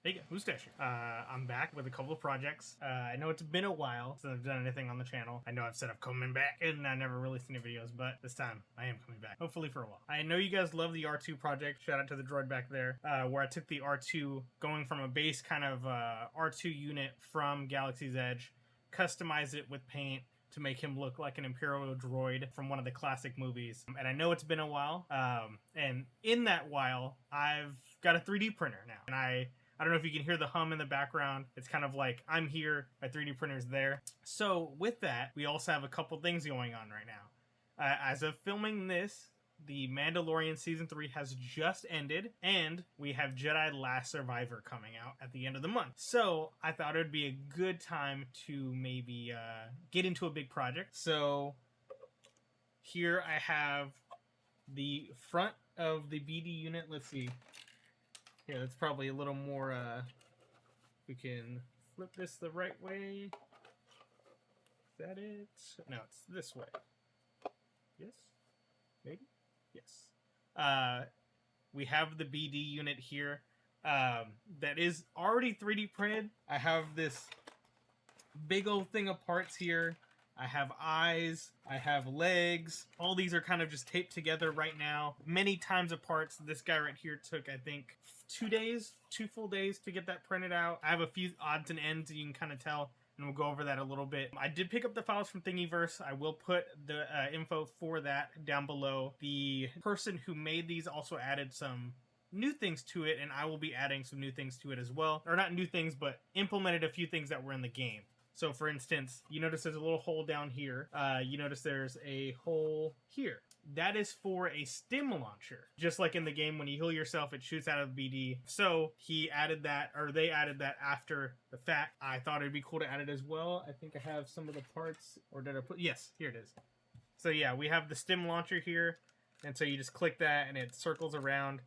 Hey, Mustache. I'm back with a couple of projects. I know it's been a while since I've done anything on the channel. I know I've said I'm coming back, and I never released any videos, but this time I am coming back. Hopefully for a while. I know you guys love the R2 project. Shout out to the droid back there, where I took the R2, going from a base kind of R2 unit from Galaxy's Edge, customized it with paint, to make him look like an Imperial droid from one of the classic movies. And I know it's been a while, and in that while, I've got a 3D printer now. And I don't know if you can hear the hum in the background. It's kind of like I'm here, my 3D printer's there. So with that, we also have a couple things going on right now. As of filming this, the Mandalorian Season 3 has just ended, and we have Jedi Last Survivor coming out at the end of the month. So I thought it would be a good time to maybe get into a big project. So here I have the front of the BD unit. Let's see. Yeah, that's probably a little more, we can flip this the right way. Is that it? No, it's this way. Yes? Maybe? Yes. We have the BD unit here that is already 3D printed. I have this big old thing of parts here. I have eyes, I have legs. All these are kind of just taped together right now. Many times apart. This guy right here took, I think, 2 full days to get that printed out. I have a few odds and ends you can kind of tell, and we'll go over that a little bit. I did pick up the files from Thingiverse. I will put the info for that down below. The person who made these also added some new things to it, and I will be adding some new things to it as well. Or not new things, but implemented a few things that were in the game. So for instance, you notice there's a little hole down here. You notice there's a hole here. That is for a stim launcher. Just like in the game, when you heal yourself, it shoots out of BD. So he added that, or they added that after the fact. I thought it'd be cool to add it as well. I think I have some of the parts, or did I put, yes, here it is. So yeah, we have the stim launcher here. And so you just click that and it circles around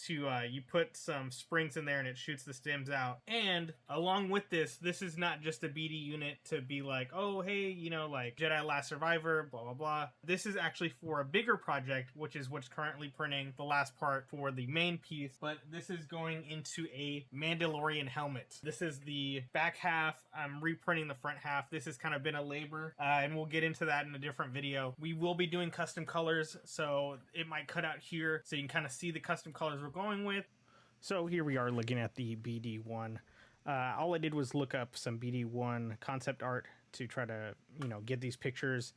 to, you put some springs in there and it shoots the stems out. And along with this is not just a BD unit to be like, oh, hey, you know, like Jedi Last Survivor, blah, blah, blah. This is actually for a bigger project, which is what's currently printing the last part for the main piece. But this is going into a Mandalorian helmet. This is the back half. I'm reprinting the front half. This has kind of been a labor, and we'll get into that in a different video. We will be doing custom colors, so it might cut out here so you can kind of see the custom colors we're going with. So here we are looking at the BD1. All I did was look up some BD1 concept art to try to, you know, get these pictures.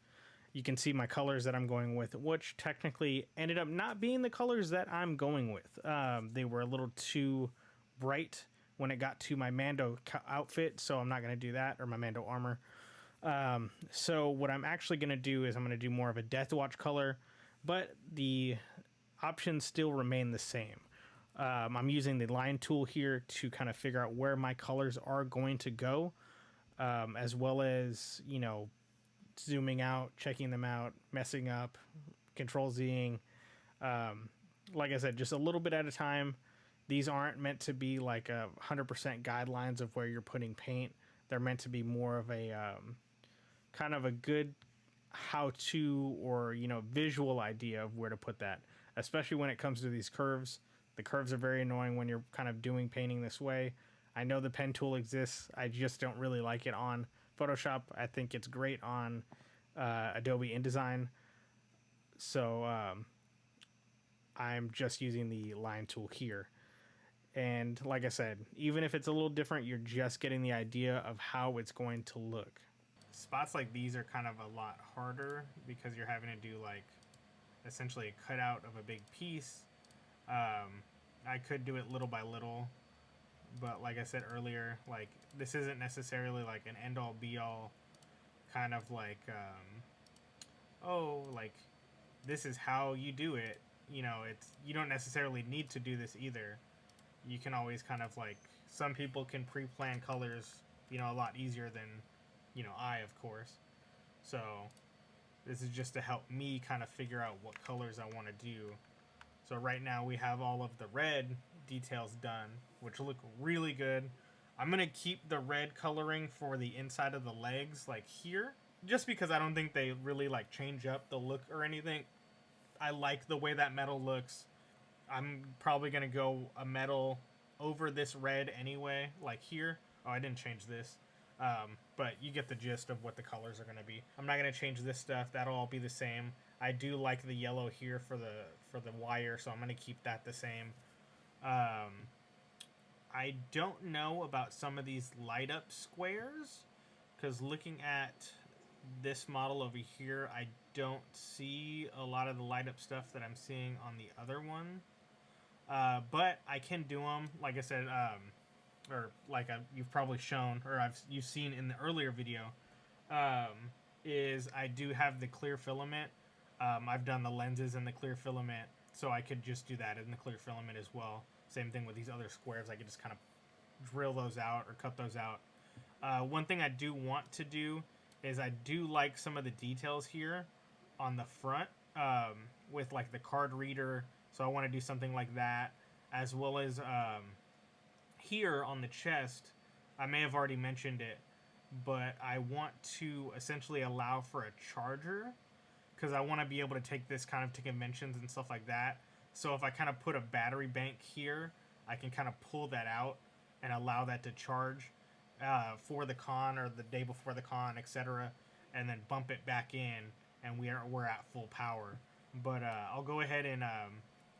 You can see my colors that I'm going with, which technically ended up not being the colors that I'm going with. They were a little too bright when it got to my Mando outfit, so I'm not going to do that, or my Mando armor. So what I'm actually going to do is I'm going to do more of a Death Watch color, but the options still remain the same. I'm using the line tool here to kind of figure out where my colors are going to go, as well as, you know, zooming out, checking them out, messing up, Control-Zing. Like I said, just a little bit at a time. These aren't meant to be like 100% guidelines of where you're putting paint. They're meant to be more of a kind of a good how-to, or, you know, visual idea of where to put that, especially when it comes to these curves. The curves are very annoying when you're kind of doing painting this way. I know the pen tool exists. I just don't really like it on Photoshop. I think it's great on Adobe InDesign. So I'm just using the line tool here. And like I said, even if it's a little different, you're just getting the idea of how it's going to look. Spots like these are kind of a lot harder because you're having to do like essentially a cutout of a big piece. I could do it little by little, but like I said earlier, like this isn't necessarily like an end-all be-all kind of like, oh, like this is how you do it. You know, you don't necessarily need to do this either. You can always kind of like, some people can pre-plan colors, you know, a lot easier than, you know, I, of course. So this is just to help me kind of figure out what colors I want to do. So right now we have all of the red details done, which look really good. I'm going to keep the red coloring for the inside of the legs, like here, just because I don't think they really like change up the look or anything. I like the way that metal looks. I'm probably going to go a metal over this red anyway, like here. Oh, I didn't change this. But you get the gist of what the colors are going to be. I'm not going to change this stuff. That'll all be the same. I do like the yellow here for the wire, so I'm going to keep that the same. I don't know about some of these light up squares, because looking at this model over here, I don't see a lot of the light up stuff that I'm seeing on the other one. But I can do them, like I said, or like you've probably shown, or you've seen in the earlier video, is I do have the clear filament. I've done the lenses and the clear filament, so I could just do that in the clear filament as well. Same thing with these other squares. I could just kind of drill those out or cut those out. One thing I do want to do is I do like some of the details here on the front with like the card reader. So I want to do something like that, as well as here on the chest. I may have already mentioned it, but I want to essentially allow for a charger, because I want to be able to take this kind of to conventions and stuff like that. So if I kind of put a battery bank here, I can kind of pull that out and allow that to charge for the con or the day before the con, etc., and then bump it back in, and we're at full power. But I'll go ahead and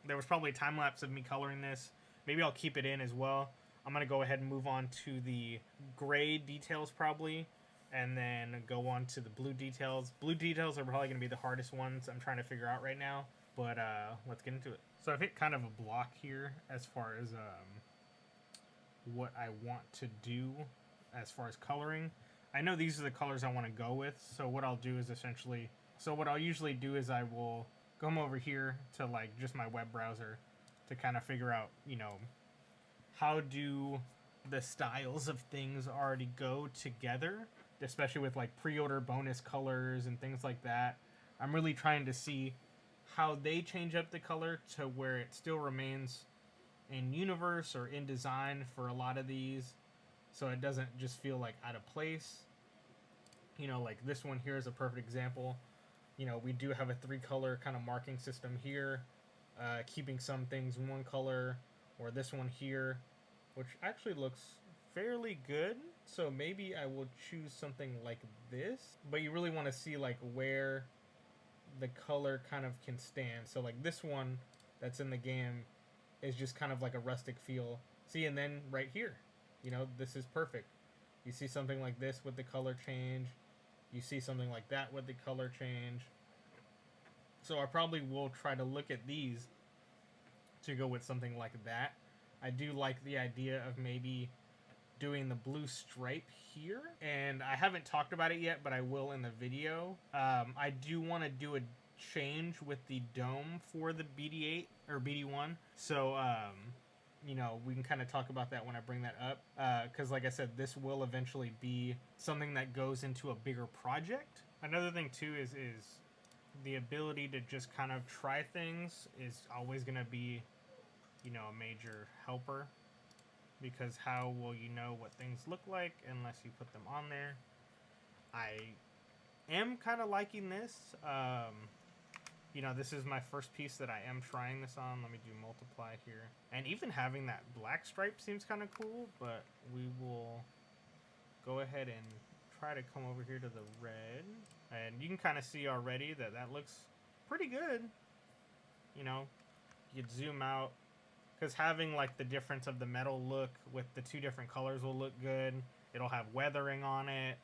there was probably a time lapse of me coloring this. Maybe I'll keep it in as well. I'm gonna go ahead and move on to the gray details probably, and then go on to the blue details. Blue details are probably gonna be the hardest ones I'm trying to figure out right now. But let's get into it. So I've hit kind of a block here as far as what I want to do as far as coloring. I know these are the colors I want to go with, so what I'll do is essentially, what I'll usually do is I will come over here to like just my web browser to kind of figure out, you know, how do the styles of things already go together, especially with like pre-order bonus colors and things like that. I'm really trying to see how they change up the color to where it still remains in universe or in design for a lot of these, so it doesn't just feel like out of place. You know, like this one here is a perfect example. You know, we do have a 3-color kind of marking system here, keeping some things in one color, or this one here, which actually looks fairly good. So maybe I will choose something like this, but you really want to see like where the color kind of can stand. So like this one that's in the game is just kind of like a rustic feel. See, and then right here, you know, this is perfect. You see something like this with the color change. You see something like that with the color change. So I probably will try to look at these to go with something like that. I do like the idea of maybe doing the blue stripe here, and I haven't talked about it yet, but I will in the video. I do want to do a change with the dome for the BD8 or BD1, so you know, we can kind of talk about that when I bring that up, because like I said, this will eventually be something that goes into a bigger project. Another thing too is the ability to just kind of try things is always going to be, you know, a major helper, because how will you know what things look like unless you put them on there? I am kind of liking this. You know, this is my first piece that I am trying this on. Let me do multiply here. And even having that black stripe seems kind of cool, but we will go ahead and try to come over here to the red. And you can kind of see already that that looks pretty good. You know, you'd zoom out, because having like the difference of the metal look with the two different colors will look good. It'll have weathering on it.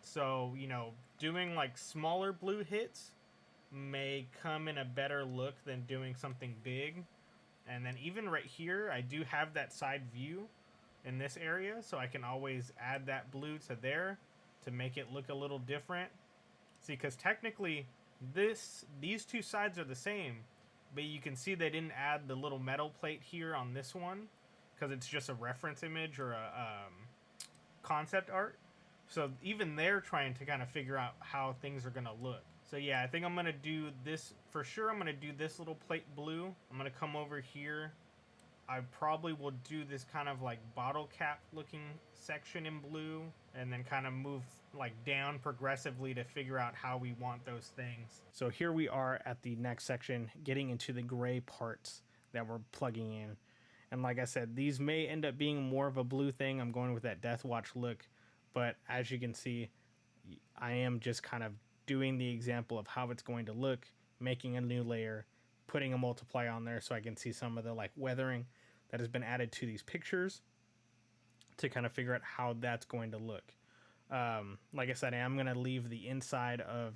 So, you know, doing like smaller blue hits may come in a better look than doing something big. And then even right here, I do have that side view in this area, so I can always add that blue to there to make it look a little different. See, because technically these two sides are the same, but you can see they didn't add the little metal plate here on this one because it's just a reference image or a concept art. So even they're trying to kind of figure out how things are going to look. So yeah, I think I'm going to do this, for sure I'm going to do this little plate blue. I'm going to come over here. I probably will do this kind of like bottle cap looking section in blue, and then kind of move like down progressively to figure out how we want those things. So here we are at the next section, getting into the gray parts that we're plugging in. And like I said, these may end up being more of a blue thing. I'm going with that Death Watch look, but as you can see, I am just kind of doing the example of how it's going to look, making a new layer, putting a multiply on there so I can see some of the like weathering that has been added to these pictures to kind of figure out how that's going to look. Like I said, I am going to leave the inside of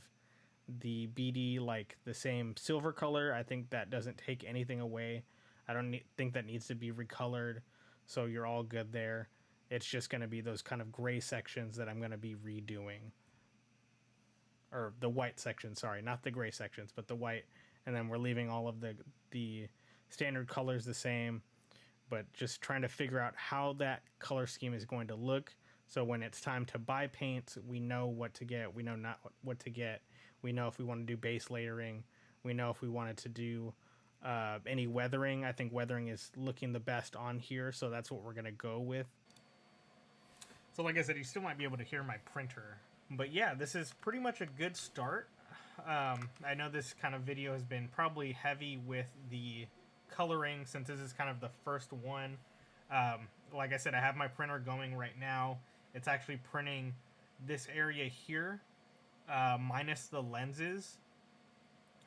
the BD like the same silver color. I think that doesn't take anything away. I don't think that needs to be recolored, so you're all good there. It's just going to be those kind of gray sections that I'm going to be redoing. Or the white section, sorry, not the gray sections, but the white. And then we're leaving all of the standard colors the same, but just trying to figure out how that color scheme is going to look. So when it's time to buy paints, we know what to get. We know not what to get. We know if we want to do base layering. We know if we wanted to do any weathering. I think weathering is looking the best on here, so that's what we're going to go with. So like I said, you still might be able to hear my printer. But yeah, this is pretty much a good start. I know this kind of video has been probably heavy with the coloring since this is kind of the first one. Like I said, I have my printer going right now. It's actually printing this area here, minus the lenses.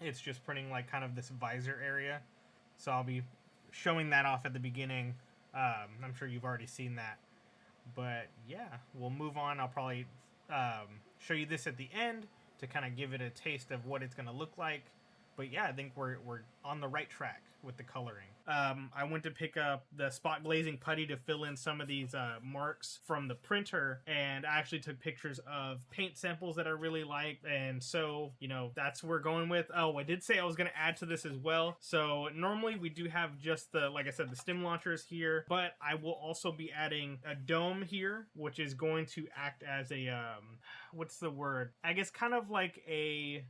It's just printing like kind of this visor area. So I'll be showing that off at the beginning. I'm sure you've already seen that. But yeah, we'll move on. I'll probably show you this at the end to kind of give it a taste of what it's going to look like. But yeah, I think we're on the right track with the coloring. I went to pick up the spot glazing putty to fill in some of these marks from the printer, and I actually took pictures of paint samples that I really liked, and so, you know, that's what we're going with. Oh, I did say I was going to add to this as well. So normally we do have just the, like I said, the stem launchers here, but I will also be adding a dome here, which is going to act as a, what's the word? I guess kind of like a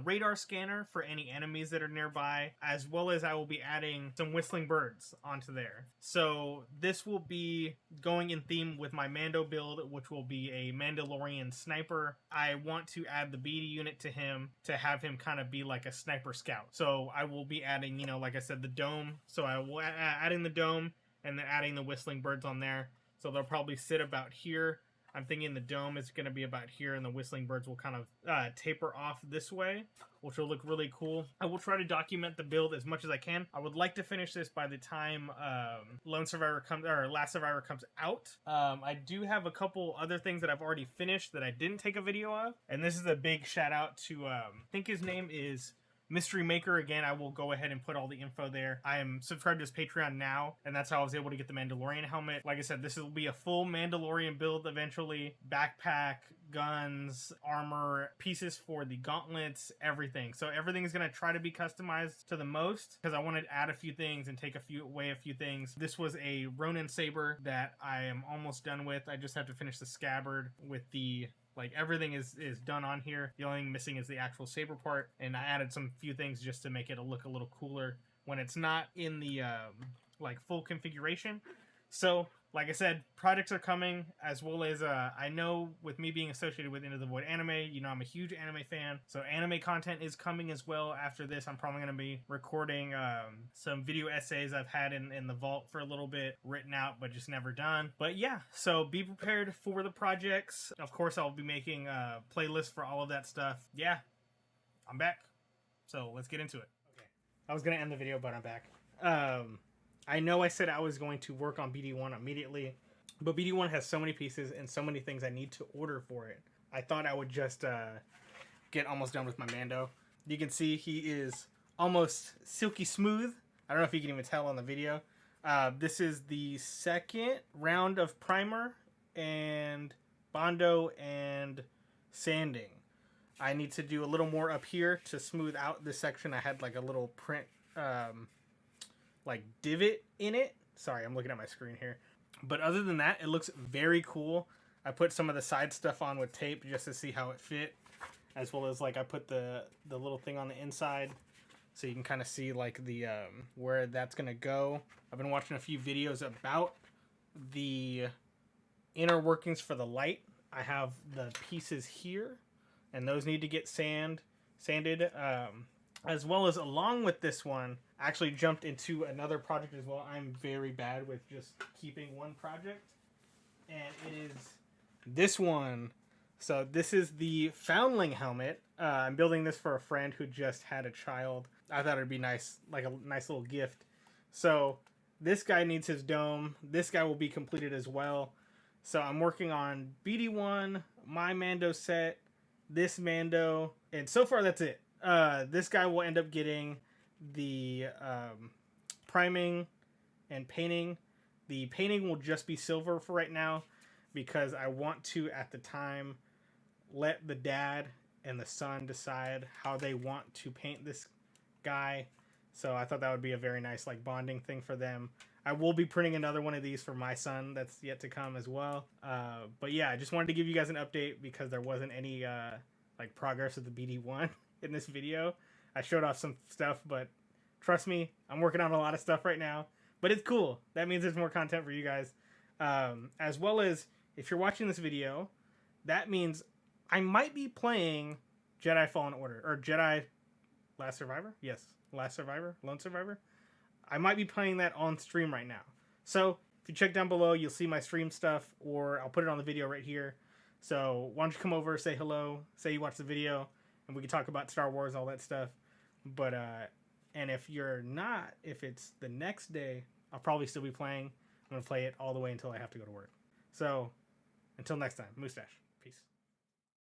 radar scanner for any enemies that are nearby, as well as I will be adding some whistling birds onto there. So this will be going in theme with my Mando build, which will be a Mandalorian sniper. I want to add the BD unit to him to have him kind of be like a sniper scout. So I will be adding, you know, like I said, the dome. So I will adding the dome and then adding the whistling birds on there. So they'll probably sit about here. I'm thinking the dome is going to be about here, and the whistling birds will kind of taper off this way, which will look really cool. I will try to document the build as much as I can. I would like to finish this by the time Last Survivor comes out. I do have a couple other things that I've already finished that I didn't take a video of, and this is a big shout out to I think his name is Mystery Maker. Again, I will go ahead and put all the info there. I am subscribed to his Patreon now, and that's how I was able to get the Mandalorian helmet. Like I said, this will be a full Mandalorian build eventually. Backpack, guns, armor, pieces for the gauntlets, everything. So everything is going to try to be customized to the most, because I wanted to add a few things and take away a few things. This was a Ronin saber that I am almost done with. I just have to finish the scabbard with the... Like, everything is done on here. The only thing missing is the actual saber part, and I added some few things just to make it look a little cooler when it's not in the like full configuration. So like I said, projects are coming, as well as I know with me being associated with Into the Void anime, you know, I'm a huge anime fan, so anime content is coming as well. After this, I'm probably going to be recording some video essays I've had in the vault for a little bit, written out but just never done. But yeah, so be prepared for the projects. Of course, I'll be making playlists for all of that stuff. Yeah, I'm back, so let's get into it. Okay, I was going to end the video, but I'm back. I know I said I was going to work on BD1 immediately, but BD1 has so many pieces and so many things I need to order for it. I thought I would just get almost done with my Mando. You can see he is almost silky smooth. I don't know if you can even tell on the video. This is the second round of primer and Bondo and sanding. I need to do a little more up here to smooth out this section. I had like a little print like divot in it. Sorry, I'm looking at my screen here. But other than that, it looks very cool. I put some of the side stuff on with tape just to see how it fit, as well as like I put the little thing on the inside so you can kind of see like the where that's gonna go. I've been watching a few videos about the inner workings for the light. I have the pieces here, and those need to get sanded. as well as along with this one, I actually jumped into another project as well. I'm very bad with just keeping one project, and it is this one. So this is the Foundling helmet. I'm building this for a friend who just had a child. I thought it'd be nice, like a nice little gift. So this guy needs his dome. This guy will be completed as well. So I'm working on BD1, my Mando set, this Mando, and so far that's it. This guy will end up getting the priming and painting. The painting will just be silver for right now because I want to, at the time, let the dad and the son decide how they want to paint this guy. So I thought that would be a very nice like bonding thing for them. I will be printing another one of these for my son that's yet to come as well. But yeah, I just wanted to give you guys an update because there wasn't any like progress with the BD1 in this video. I showed off some stuff, but trust me, I'm working on a lot of stuff right now. But it's cool. That means there's more content for you guys. As well as if you're watching this video, that means I might be playing Jedi Fallen Order or Jedi Last Survivor. Yes, Last Survivor, Lone Survivor. I might be playing that on stream right now. So if you check down below, you'll see my stream stuff, or I'll put it on the video right here. So why don't you come over, say hello, say you watched the video, and we can talk about Star Wars, all that stuff. But and if you're not, if it's the next day, I'll probably still be playing. I'm gonna play it all the way until I have to go to work. So until next time, Moustache. Peace.